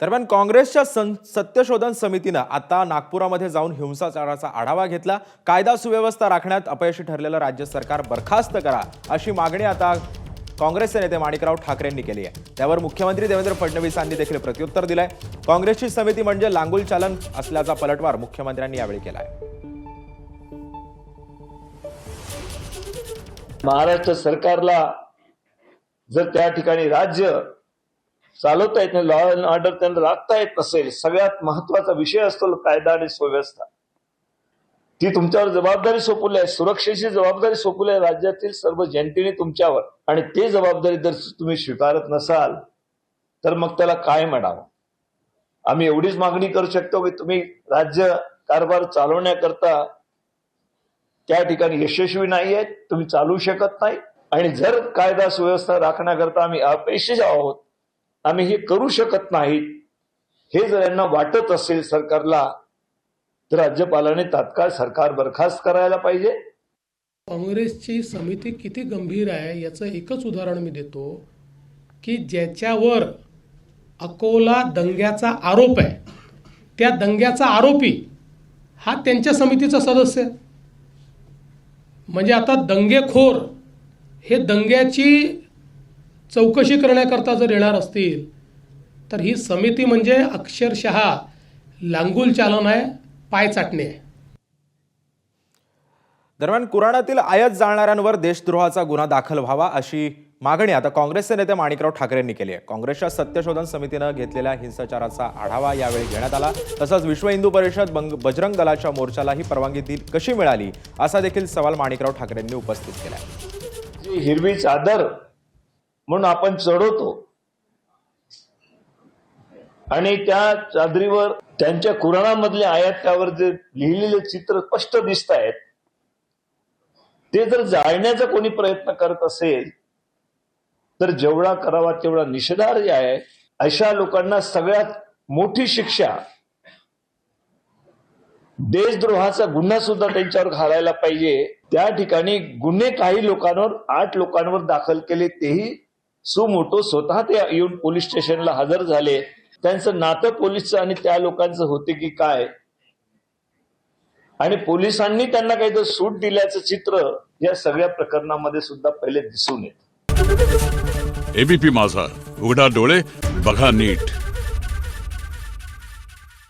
दरम्यान काँग्रेसच्या सत्यशोधन समितीनं आता नागपुरामध्ये जाऊन हिंसाचाराचा आढावा घेतला। कायदा सुव्यवस्था राखण्यात अपयशी ठरलेलं राज्य सरकार बरखास्त करा अशी मागणी आता काँग्रेसचे नेते माणिकराव ठाकरेंनी केली आहे। त्यावर मुख्यमंत्री देवेंद्र फडणवीसांनी देखील प्रत्युत्तर दिलंय। काँग्रेसची समिती म्हणजे लांगुल चालन असल्याचा पलटवार मुख्यमंत्र्यांनी यावेळी केलाय। महाराष्ट्र सरकारला जर त्या ठिकाणी राज्य चालवता येत नाही, लॉ अँड ऑर्डर त्यांना राखता येत नसेल, सगळ्यात महत्वाचा विषय असतो कायदा आणि सुव्यवस्था, ती तुमच्यावर जबाबदारी सोपवली आहे, सुरक्षेची जबाबदारी सोपवली आहे राज्यातील सर्व जनतेने तुमच्यावर, आणि ते जबाबदारी जर तुम्ही स्वीकारत नसाल तर मग त्याला काय म्हणावं। आम्ही एवढीच मागणी करू शकतो की तुम्ही राज्य कारभार चालवण्याकरता त्या ठिकाणी यशस्वी नाही आहेत, तुम्ही चालवू शकत नाही, आणि जर कायदा सुव्यवस्था राखण्याकरता आम्ही अपयशी आहोत, आम्ही हे करू शकत नाहीत, हे जर यांना वाटत असेल सरकारला, तर राज्यपालाने तात्काळ सरकार बरखास्त करायला पाहिजे। काँग्रेसची समिती किती गंभीर आहे याचं एकच उदाहरण मी देतो की ज्याच्यावर अकोला दंग्याचा आरोप आहे, त्या दंग्याचा आरोपी हा त्यांच्या समितीचा सदस्य आहे। म्हणजे आता दंगेखोर हे दंग्याची चौकशी करण्याकरता जर येणार असतील तर ही समिती म्हणजे अक्षरशः लांगुल चालन आहे, पाय चाटणे आहे। दरम्यान कुराणातील आयात जाळणाऱ्यांवर देशद्रोहाचा गुन्हा दाखल व्हावा अशी मागणी आता काँग्रेसचे नेते माणिकराव ठाकरेंनी केली आहे। काँग्रेसच्या सत्यशोधन समितीनं घेतलेल्या हिंसाचाराचा आढावा यावेळी घेण्यात आला। तसंच विश्व हिंदू परिषद बजरंग दलाच्या मोर्चालाही परवानगी कशी मिळाली असा देखील सवाल माणिकराव ठाकरेंनी उपस्थित केला। जी हिरवी चादर म्हणून आपण चढवतो आणि त्या चादरीवर त्यांच्या कुराणामधले आयात त्यावर जे लिहिलेले चित्र स्पष्ट दिसत आहेत, ते जर जाळण्याचा कोणी प्रयत्न करत असेल तर जेवढा करावा तेवढा निषेधार्ह आहे। अशा लोकांना सगळ्यात मोठी शिक्षा, देशद्रोहाचा गुन्हा सुद्धा त्यांच्यावर घालायला पाहिजे। त्या ठिकाणी गुन्हे काही लोकांवर 8 लोकांवर दाखल केले, तेही सुमोटो स्वतः ते येऊन पोलीस स्टेशनला हजर झाले। त्यांचं नातं पोलीसचं आणि त्या लोकांचं होते की काय, आणि पोलिसांनी त्यांना काहीतरी सूट दिल्याचं चित्र या सगळ्या प्रकरणामध्ये सुद्धा पहिले दिसून येतं। एबीपी माझा, उघडा डोळे बघा नीट।